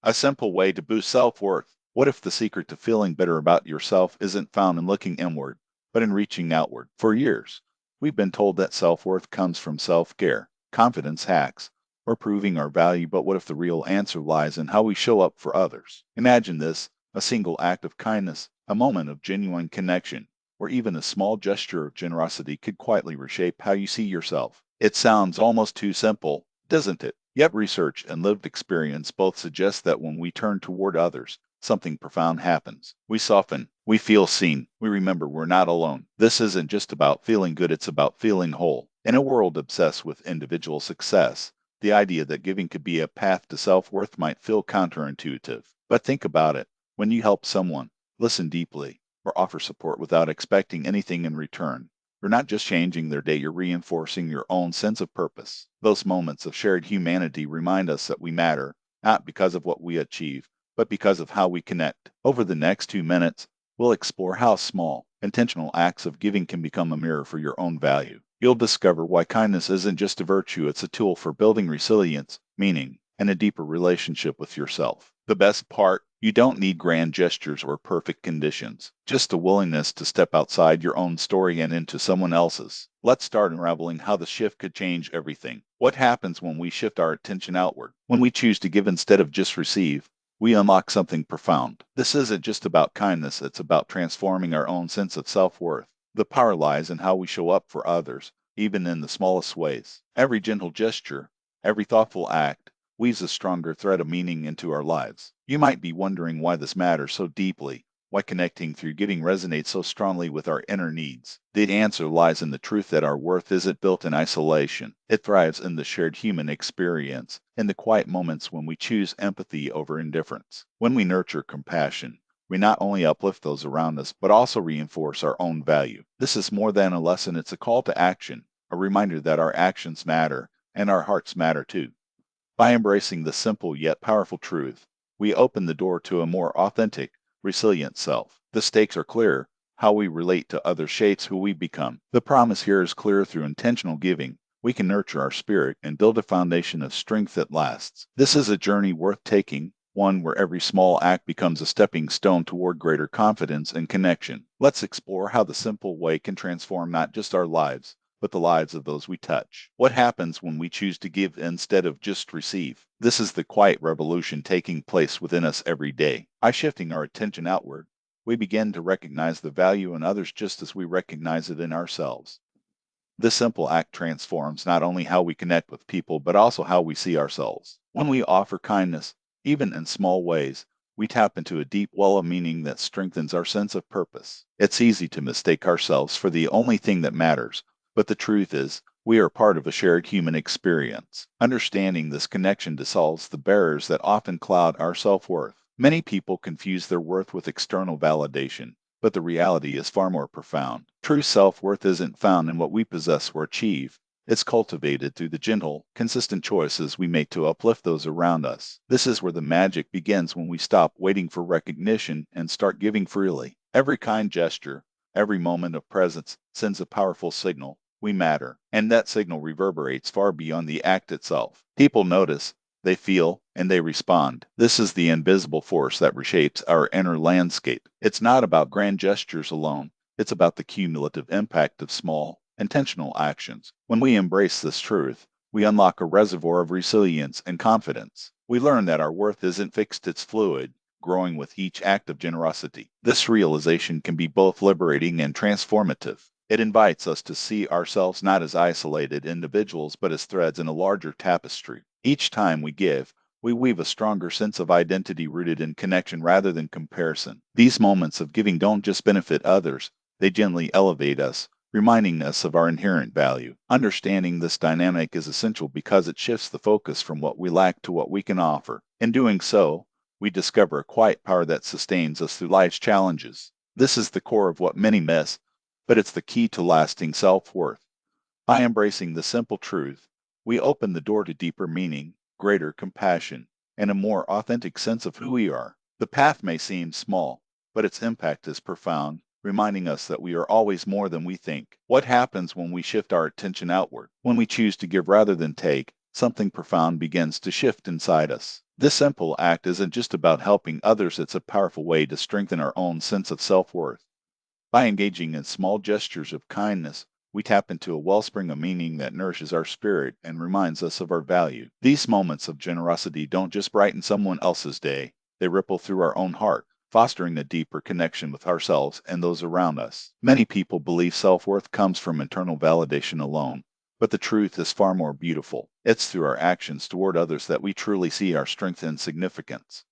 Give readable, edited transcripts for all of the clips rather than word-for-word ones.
A simple way to boost self-worth. What if the secret to feeling better about yourself isn't found in looking inward, but in reaching outward? For years, we've been told that self-worth comes from self-care, confidence hacks, or proving our value, but what if the real answer lies in how we show up for others? Imagine this, a single act of kindness, a moment of genuine connection, or even a small gesture of generosity could quietly reshape how you see yourself. It sounds almost too simple, doesn't it? Yet research and lived experience both suggest that when we turn toward others, something profound happens. We soften, we feel seen, we remember we're not alone. This isn't just about feeling good, it's about feeling whole. In a world obsessed with individual success, the idea that giving could be a path to self-worth might feel counterintuitive. But think about it. When you help someone, listen deeply, or offer support without expecting anything in return, you're not just changing their day, you're reinforcing your own sense of purpose. Those moments of shared humanity remind us that we matter, not because of what we achieve, but because of how we connect. Over the next 2 minutes, we'll explore how small, intentional acts of giving can become a mirror for your own value. You'll discover why kindness isn't just a virtue, it's a tool for building resilience, meaning, and a deeper relationship with yourself. The best part, you don't need grand gestures or perfect conditions, just a willingness to step outside your own story and into someone else's. Let's start unraveling how the shift could change everything. What happens when we shift our attention outward? When we choose to give instead of just receive, we unlock something profound. This isn't just about kindness, it's about transforming our own sense of self-worth. The power lies in how we show up for others, even in the smallest ways. Every gentle gesture, every thoughtful act, weaves a stronger thread of meaning into our lives. You might be wondering why this matters so deeply, why connecting through giving resonates so strongly with our inner needs. The answer lies in the truth that our worth isn't built in isolation. It thrives in the shared human experience, in the quiet moments when we choose empathy over indifference. When we nurture compassion, we not only uplift those around us, but also reinforce our own value. This is more than a lesson, it's a call to action, a reminder that our actions matter, and our hearts matter too. By embracing the simple yet powerful truth, we open the door to a more authentic, resilient self. The stakes are clear. How we relate to others shapes who we become. The promise here is clear through intentional giving. We can nurture our spirit and build a foundation of strength that lasts. This is a journey worth taking, one where every small act becomes a stepping stone toward greater confidence and connection. Let's explore how the simple way can transform not just our lives, but the lives of those we touch. What happens when we choose to give instead of just receive? This is the quiet revolution taking place within us every day. By shifting our attention outward, we begin to recognize the value in others just as we recognize it in ourselves. This simple act transforms not only how we connect with people, but also how we see ourselves. When we offer kindness, even in small ways, we tap into a deep well of meaning that strengthens our sense of purpose. It's easy to mistake ourselves for the only thing that matters, but the truth is, we are part of a shared human experience. Understanding this connection dissolves the barriers that often cloud our self-worth. Many people confuse their worth with external validation, but the reality is far more profound. True self-worth isn't found in what we possess or achieve. It's cultivated through the gentle, consistent choices we make to uplift those around us. This is where the magic begins, when we stop waiting for recognition and start giving freely. Every kind gesture, every moment of presence sends a powerful signal. We matter, and that signal reverberates far beyond the act itself. People notice, they feel, and they respond. This is the invisible force that reshapes our inner landscape. It's not about grand gestures alone. It's about the cumulative impact of small, intentional actions. When we embrace this truth, we unlock a reservoir of resilience and confidence. We learn that our worth isn't fixed, it's fluid, growing with each act of generosity. This realization can be both liberating and transformative. It invites us to see ourselves not as isolated individuals, but as threads in a larger tapestry. Each time we give, we weave a stronger sense of identity rooted in connection rather than comparison. These moments of giving don't just benefit others, they gently elevate us, reminding us of our inherent value. Understanding this dynamic is essential because it shifts the focus from what we lack to what we can offer. In doing so, we discover a quiet power that sustains us through life's challenges. This is the core of what many miss, but it's the key to lasting self-worth. By embracing the simple truth, we open the door to deeper meaning, greater compassion, and a more authentic sense of who we are. The path may seem small, but its impact is profound, reminding us that we are always more than we think. What happens when we shift our attention outward? When we choose to give rather than take, something profound begins to shift inside us. This simple act isn't just about helping others, it's a powerful way to strengthen our own sense of self worth. By engaging in small gestures of kindness, we tap into a wellspring of meaning that nourishes our spirit and reminds us of our value. These moments of generosity don't just brighten someone else's day, they ripple through our own heart, fostering a deeper connection with ourselves and those around us. Many people believe self worth comes from internal validation alone, but the truth is far more beautiful. It's through our actions toward others that we truly see our strength and significance.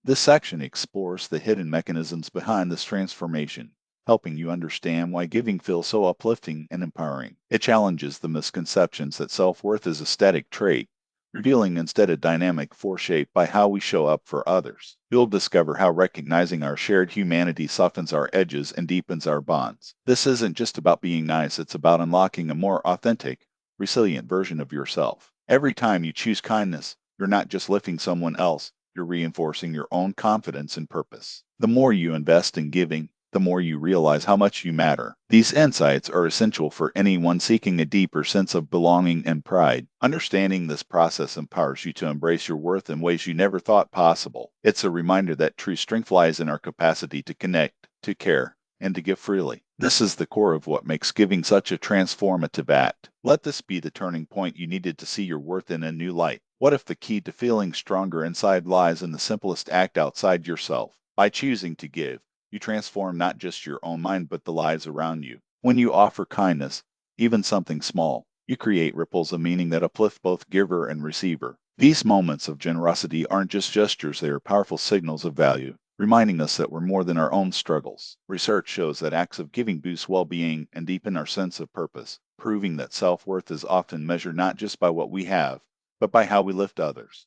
This section explores the hidden mechanisms behind this transformation, helping you understand why giving feels so uplifting and empowering. It challenges the misconceptions that self worth is a static trait, revealing instead a dynamic force shaped by how we show up for others. You'll discover how recognizing our shared humanity softens our edges and deepens our bonds. This isn't just about being nice, it's about unlocking a more authentic, resilient version of yourself. Every time you choose kindness, you're not just lifting someone else, you're reinforcing your own confidence and purpose. The more you invest in giving, the more you realize how much you matter. These insights are essential for anyone seeking a deeper sense of belonging and pride. Understanding this process empowers you to embrace your worth in ways you never thought possible. It's a reminder that true strength lies in our capacity to connect, to care, and to give freely. This is the core of what makes giving such a transformative act. Let this be the turning point you needed to see your worth in a new light. What if the key to feeling stronger inside lies in the simplest act outside yourself? By choosing to give, you transform not just your own mind but the lives around you. When you offer kindness, even something small, you create ripples of meaning that uplift both giver and receiver. These moments of generosity aren't just gestures, they are powerful signals of value, reminding us that we're more than our own struggles. Research shows that acts of giving boost well-being and deepen our sense of purpose, proving that self-worth is often measured not just by what we have, but by how we lift others.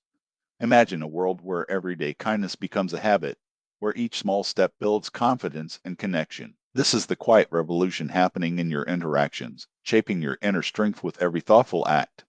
Imagine a world where everyday kindness becomes a habit, where each small step builds confidence and connection. This is the quiet revolution happening in your interactions, shaping your inner strength with every thoughtful act.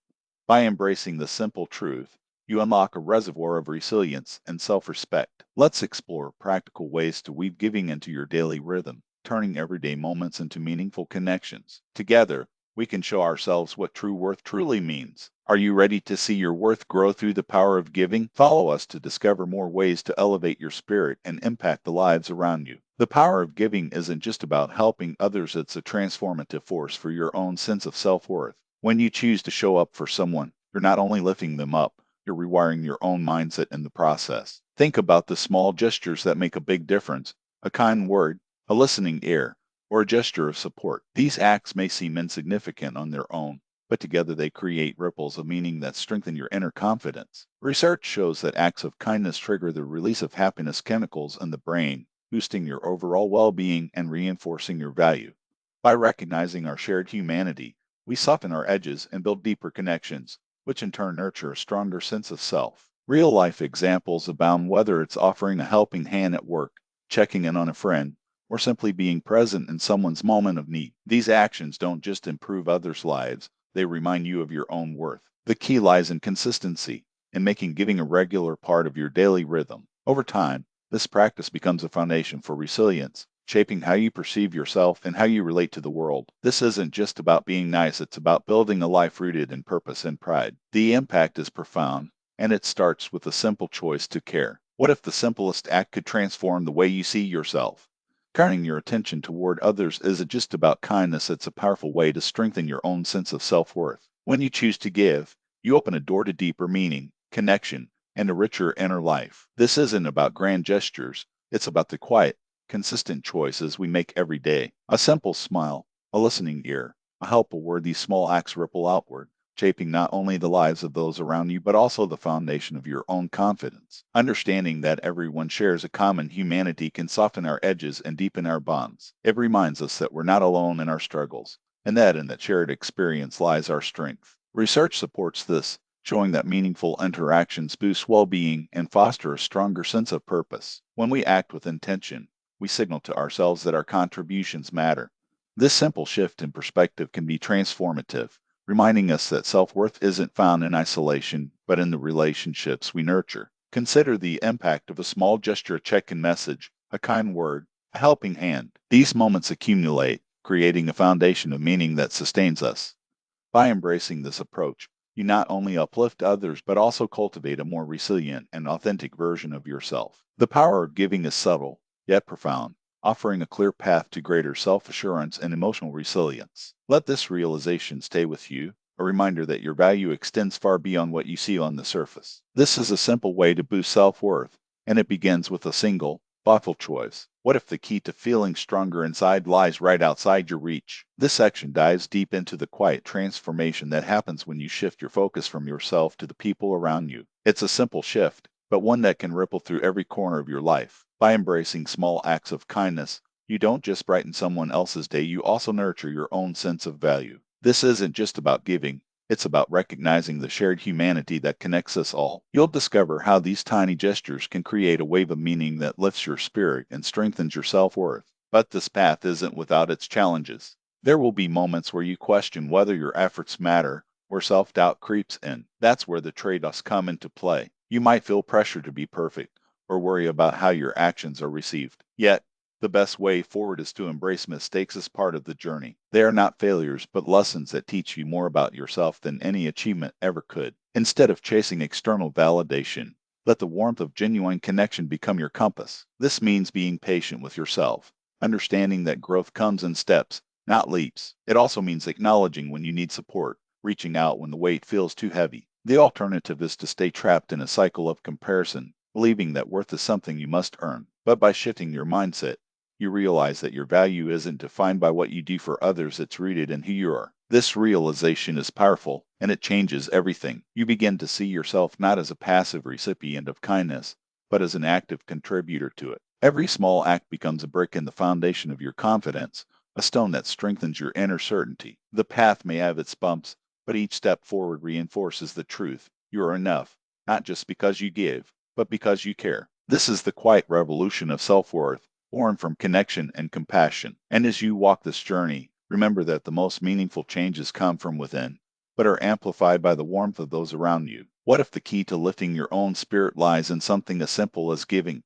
By embracing the simple truth, you unlock a reservoir of resilience and self respect. Let's explore practical ways to weave giving into your daily rhythm, turning everyday moments into meaningful connections. Together, we can show ourselves what true worth truly means. Are you ready to see your worth grow through the power of giving? Follow us to discover more ways to elevate your spirit and impact the lives around you. The power of giving isn't just about helping others, it's a transformative force for your own sense of self worth. When you choose to show up for someone, you're not only lifting them up, you're rewiring your own mindset in the process. Think about the small gestures that make a big difference: a kind word, a listening ear, or a gesture of support. These acts may seem insignificant on their own, but together they create ripples of meaning that strengthen your inner confidence. Research shows that acts of kindness trigger the release of happiness chemicals in the brain, boosting your overall well-being and reinforcing your value. By recognizing our shared humanity, we soften our edges and build deeper connections, which in turn nurture a stronger sense of self. Real life examples abound, whether it's offering a helping hand at work, checking in on a friend, or simply being present in someone's moment of need. These actions don't just improve others' lives, they remind you of your own worth. The key lies in consistency, in making giving a regular part of your daily rhythm. Over time, this practice becomes a foundation for resilience, shaping how you perceive yourself and how you relate to the world. This isn't just about being nice, it's about building a life rooted in purpose and pride. The impact is profound, and it starts with a simple choice to care. What if the simplest act could transform the way you see yourself? Turning your attention toward others isn't just about kindness, it's a powerful way to strengthen your own sense of self worth. When you choose to give, you open a door to deeper meaning, connection, and a richer inner life. This isn't about grand gestures, it's about the quiet, consistent choices we make every day. A simple smile, a listening ear, a helpful word, these small acts ripple outward, shaping not only the lives of those around you, but also the foundation of your own confidence. Understanding that everyone shares a common humanity can soften our edges and deepen our bonds. It reminds us that we're not alone in our struggles, and that in that shared experience lies our strength. Research supports this, showing that meaningful interactions boost well-being and foster a stronger sense of purpose. When we act with intention, we signal to ourselves that our contributions matter. This simple shift in perspective can be transformative, reminding us that self-worth isn't found in isolation, but in the relationships we nurture. Consider the impact of a small gesture, a check-in message, a kind word, a helping hand. These moments accumulate, creating a foundation of meaning that sustains us. By embracing this approach, you not only uplift others but also cultivate a more resilient and authentic version of yourself. The power of giving is subtle, yet profound, offering a clear path to greater self assurance and emotional resilience. Let this realization stay with you, a reminder that your value extends far beyond what you see on the surface. This is a simple way to boost self worth, and it begins with a single, thoughtful choice. What if the key to feeling stronger inside lies right outside your reach? This section dives deep into the quiet transformation that happens when you shift your focus from yourself to the people around you. It's a simple shift, but one that can ripple through every corner of your life. By embracing small acts of kindness, you don't just brighten someone else's day, you also nurture your own sense of value. This isn't just about giving, it's about recognizing the shared humanity that connects us all. You'll discover how these tiny gestures can create a wave of meaning that lifts your spirit and strengthens your self-worth. But this path isn't without its challenges. There will be moments where you question whether your efforts matter, where self-doubt creeps in. That's where the trade-offs come into play. You might feel pressure to be perfect, or worry about how your actions are received. Yet, the best way forward is to embrace mistakes as part of the journey. They are not failures, but lessons that teach you more about yourself than any achievement ever could. Instead of chasing external validation, let the warmth of genuine connection become your compass. This means being patient with yourself, understanding that growth comes in steps, not leaps. It also means acknowledging when you need support, reaching out when the weight feels too heavy. The alternative is to stay trapped in a cycle of comparison, believing that worth is something you must earn. But by shifting your mindset, you realize that your value isn't defined by what you do for others, it's rooted in who you are. This realization is powerful, and it changes everything. You begin to see yourself not as a passive recipient of kindness, but as an active contributor to it. Every small act becomes a brick in the foundation of your confidence, a stone that strengthens your inner certainty. The path may have its bumps, but each step forward reinforces the truth. You are enough, not just because you give, but because you care. This is the quiet revolution of self-worth, born from connection and compassion. And as you walk this journey, remember that the most meaningful changes come from within, but are amplified by the warmth of those around you. What if the key to lifting your own spirit lies in something as simple as giving?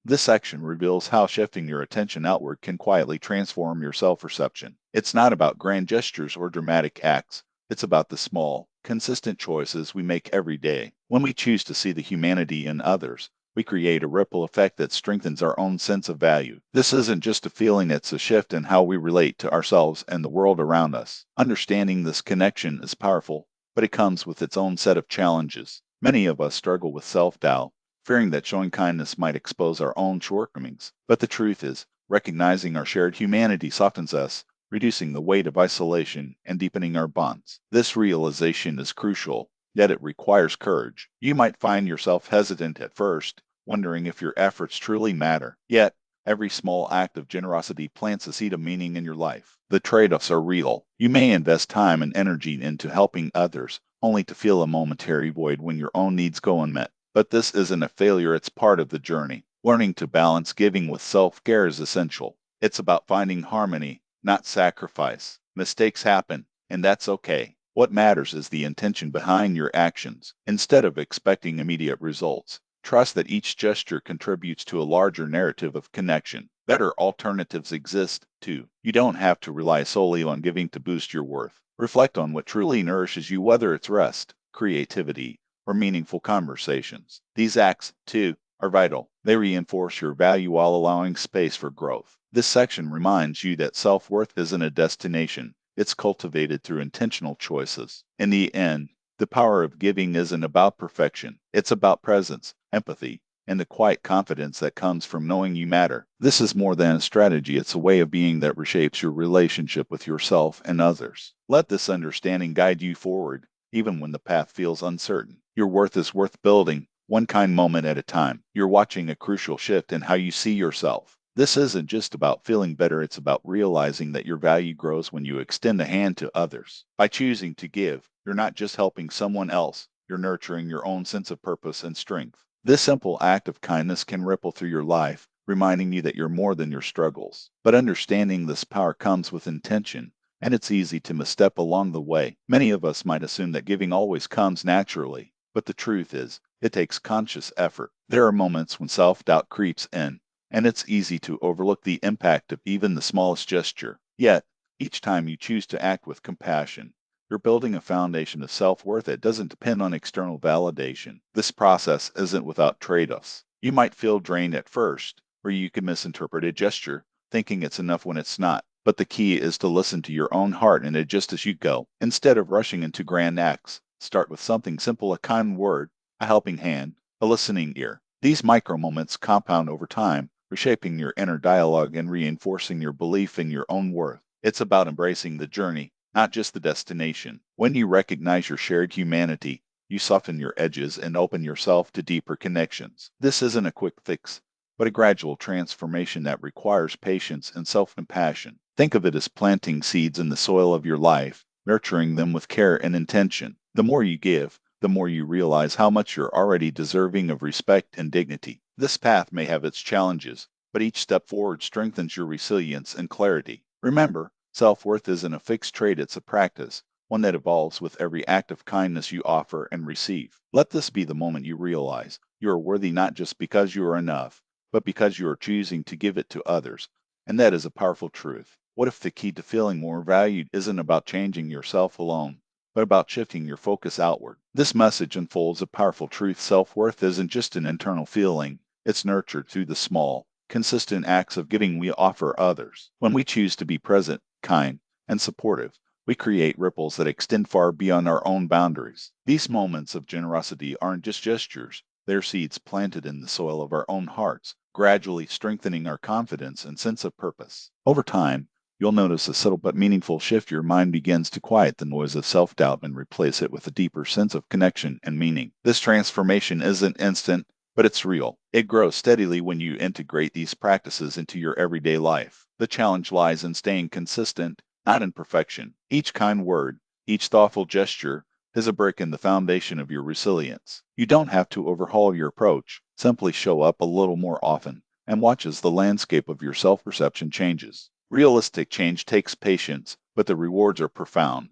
This section reveals how shifting your attention outward can quietly transform your self-perception. It's not about grand gestures or dramatic acts. It's about the small, consistent choices we make every day. When we choose to see the humanity in others, we create a ripple effect that strengthens our own sense of value. This isn't just a feeling, it's a shift in how we relate to ourselves and the world around us. Understanding this connection is powerful, but it comes with its own set of challenges. Many of us struggle with self-doubt, fearing that showing kindness might expose our own shortcomings. But the truth is, recognizing our shared humanity softens us, reducing the weight of isolation and deepening our bonds. This realization is crucial, yet it requires courage. You might find yourself hesitant at first, wondering if your efforts truly matter. Yet, every small act of generosity plants a seed of meaning in your life. The trade-offs are real. You may invest time and energy into helping others, only to feel a momentary void when your own needs go unmet. But this isn't a failure, it's part of the journey. Learning to balance giving with self-care is essential. It's about finding harmony, not sacrifice. Mistakes happen, and that's okay. What matters is the intention behind your actions. Instead of expecting immediate results, trust that each gesture contributes to a larger narrative of connection. Better alternatives exist, too. You don't have to rely solely on giving to boost your worth. Reflect on what truly nourishes you, whether it's rest, creativity, or meaningful conversations. These acts, too, are vital. They reinforce your value while allowing space for growth. This section reminds you that self-worth isn't a destination. It's cultivated through intentional choices. In the end, the power of giving isn't about perfection. It's about presence, empathy, and the quiet confidence that comes from knowing you matter. This is more than a strategy. It's a way of being that reshapes your relationship with yourself and others. Let this understanding guide you forward, even when the path feels uncertain. Your worth is worth building, one kind moment at a time. You're watching a crucial shift in how you see yourself. This isn't just about feeling better, it's about realizing that your value grows when you extend a hand to others. By choosing to give, you're not just helping someone else, you're nurturing your own sense of purpose and strength. This simple act of kindness can ripple through your life, reminding you that you're more than your struggles. But understanding this power comes with intention, and it's easy to misstep along the way. Many of us might assume that giving always comes naturally, but the truth is, it takes conscious effort. There are moments when self-doubt creeps in, and it's easy to overlook the impact of even the smallest gesture. Yet, each time you choose to act with compassion, You're building a foundation of self-worth that doesn't depend on external validation. This process isn't without trade-offs. You might feel drained at first, or you can misinterpret a gesture, thinking it's enough when it's not. But the key is to listen to your own heart and adjust as you go. Instead of rushing into grand acts, start with something simple: a kind word, a helping hand, a listening ear. These micro moments compound over time, reshaping your inner dialogue and reinforcing your belief in your own worth. It's about embracing the journey, not just the destination. When you recognize your shared humanity, you soften your edges and open yourself to deeper connections. This isn't a quick fix, but a gradual transformation that requires patience and self-compassion. Think of it as planting seeds in the soil of your life, nurturing them with care and intention. The more you give, the more you realize how much you're already deserving of respect and dignity. This path may have its challenges, but each step forward strengthens your resilience and clarity. Remember, self-worth isn't a fixed trait, it's a practice, one that evolves with every act of kindness you offer and receive. Let this be the moment you realize you are worthy not just because you are enough, but because you are choosing to give it to others. And that is a powerful truth. What if the key to feeling more valued isn't about changing yourself alone, but about shifting your focus outward? This message unfolds a powerful truth: self-worth isn't just an internal feeling, it's nurtured through the small, consistent acts of giving we offer others. When we choose to be present, kind, and supportive, we create ripples that extend far beyond our own boundaries. These moments of generosity aren't just gestures, they're seeds planted in the soil of our own hearts, gradually strengthening our confidence and sense of purpose. Over time, you'll notice a subtle but meaningful shift. Your mind begins to quiet the noise of self-doubt and replace it with a deeper sense of connection and meaning. This transformation isn't instant, but it's real. It grows steadily when you integrate these practices into your everyday life. The challenge lies in staying consistent, not in perfection. Each kind word, each thoughtful gesture is a brick in the foundation of your resilience. You don't have to overhaul your approach. Simply show up a little more often and watch as the landscape of your self-perception changes. Realistic change takes patience, but the rewards are profound.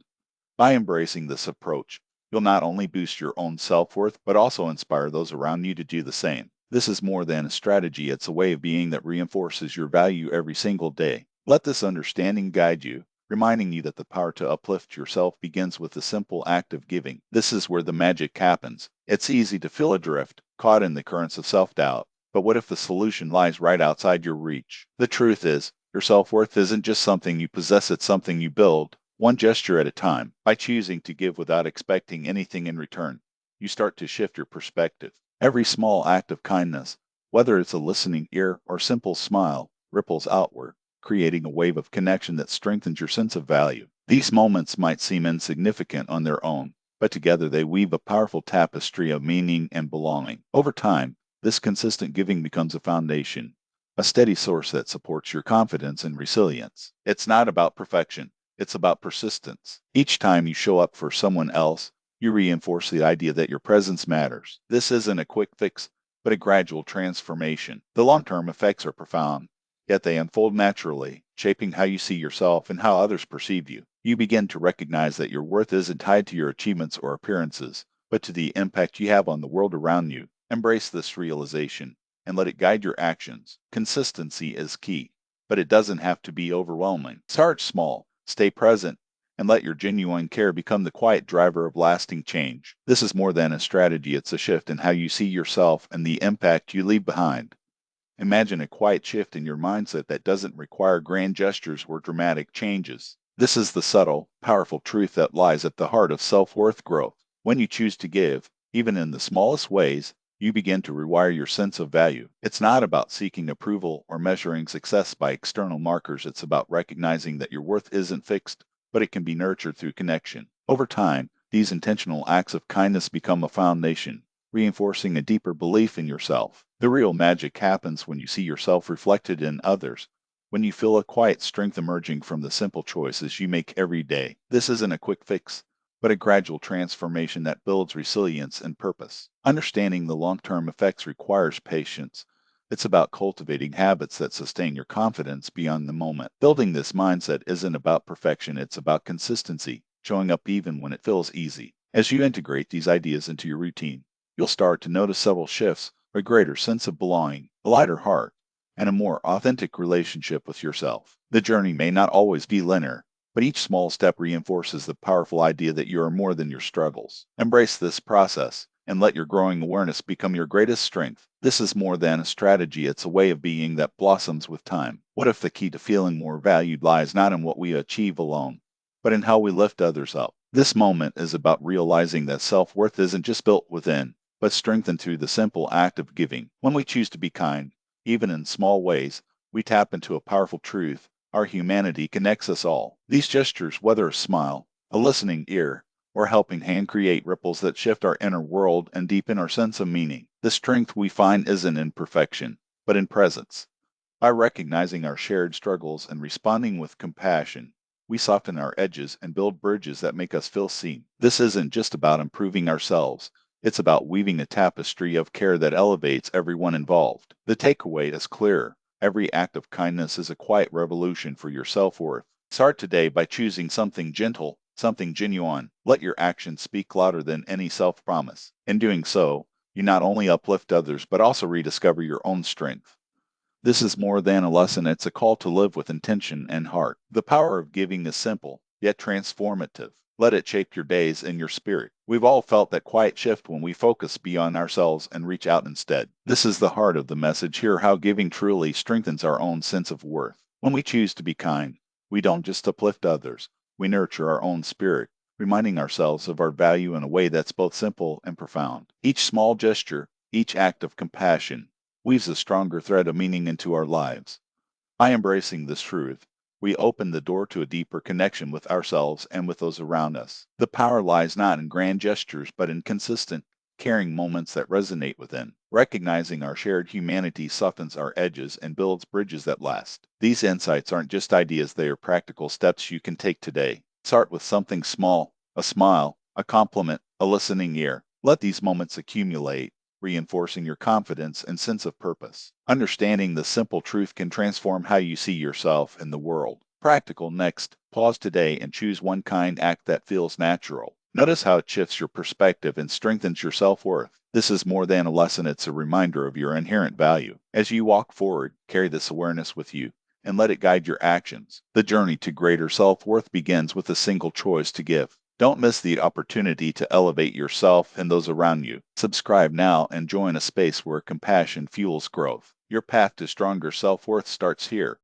By embracing this approach, you'll not only boost your own self-worth, but also inspire those around you to do the same. This is more than a strategy, it's a way of being that reinforces your value every single day. Let this understanding guide you, reminding you that the power to uplift yourself begins with the simple act of giving. This is where the magic happens. It's easy to feel adrift, caught in the currents of self-doubt. But what if the solution lies right outside your reach? The truth is, your self-worth isn't just something you possess, it's something you build, one gesture at a time. By choosing to give without expecting anything in return, you start to shift your perspective. Every small act of kindness, whether it's a listening ear or simple smile, ripples outward, creating a wave of connection that strengthens your sense of value. These moments might seem insignificant on their own, but together they weave a powerful tapestry of meaning and belonging. Over time, this consistent giving becomes a foundation, a steady source that supports your confidence and resilience. It's not about perfection, it's about persistence. Each time you show up for someone else, you reinforce the idea that your presence matters. This isn't a quick fix, but a gradual transformation. The long-term effects are profound, yet they unfold naturally, shaping how you see yourself and how others perceive you. You begin to recognize that your worth isn't tied to your achievements or appearances, but to the impact you have on the world around you. Embrace this realization and let it guide your actions. Consistency is key, but it doesn't have to be overwhelming. Start small, stay present, and let your genuine care become the quiet driver of lasting change. This is more than a strategy, it's a shift in how you see yourself and the impact you leave behind. Imagine a quiet shift in your mindset that doesn't require grand gestures or dramatic changes. This is the subtle, powerful truth that lies at the heart of self-worth growth. When you choose to give, even in the smallest ways, you begin to rewire your sense of value. It's not about seeking approval or measuring success by external markers. It's about recognizing that your worth isn't fixed, but it can be nurtured through connection. Over time, these intentional acts of kindness become a foundation, reinforcing a deeper belief in yourself. The real magic happens when you see yourself reflected in others, when you feel a quiet strength emerging from the simple choices you make every day. This isn't a quick fix, but a gradual transformation that builds resilience and purpose. Understanding the long-term effects requires patience. It's about cultivating habits that sustain your confidence beyond the moment. Building this mindset isn't about perfection, it's about consistency, showing up even when it feels easy. As you integrate these ideas into your routine, you'll start to notice subtle shifts, a greater sense of belonging, a lighter heart, and a more authentic relationship with yourself. The journey may not always be linear, but each small step reinforces the powerful idea that you are more than your struggles. Embrace this process and let your growing awareness become your greatest strength. This is more than a strategy, it's a way of being that blossoms with time. What if the key to feeling more valued lies not in what we achieve alone, but in how we lift others up? This moment is about realizing that self worth isn't just built within, but strengthened through the simple act of giving. When we choose to be kind, even in small ways, we tap into a powerful truth. Our humanity connects us all. These gestures, whether a smile, a listening ear, or a helping hand, create ripples that shift our inner world and deepen our sense of meaning. The strength we find isn't in perfection, but in presence. By recognizing our shared struggles and responding with compassion, we soften our edges and build bridges that make us feel seen. This isn't just about improving ourselves, it's about weaving a tapestry of care that elevates everyone involved. The takeaway is clear. Every act of kindness is a quiet revolution for your self worth. Start today by choosing something gentle, something genuine. Let your actions speak louder than any self promise. In doing so, you not only uplift others, but also rediscover your own strength. This is more than a lesson, it's a call to live with intention and heart. The power of giving is simple, yet transformative. Let it shape your days and your spirit. We've all felt that quiet shift when we focus beyond ourselves and reach out instead. This is the heart of the message here, how giving truly strengthens our own sense of worth. When we choose to be kind, we don't just uplift others, we nurture our own spirit, reminding ourselves of our value in a way that's both simple and profound. Each small gesture, each act of compassion, weaves a stronger thread of meaning into our lives. By embracing this truth, we open the door to a deeper connection with ourselves and with those around us. The power lies not in grand gestures, but in consistent, caring moments that resonate within. Recognizing our shared humanity softens our edges and builds bridges that last. These insights aren't just ideas, they are practical steps you can take today. Start with something small, a smile, a compliment, a listening ear. Let these moments accumulate, reinforcing your confidence and sense of purpose. Understanding the simple truth can transform how you see yourself and the world. Practical next, pause today and choose one kind act that feels natural. Notice how it shifts your perspective and strengthens your self-worth. This is more than a lesson, it's a reminder of your inherent value. As you walk forward, carry this awareness with you and let it guide your actions. The journey to greater self-worth begins with a single choice to give. Don't miss the opportunity to elevate yourself and those around you. Subscribe now and join a space where compassion fuels growth. Your path to stronger self-worth starts here.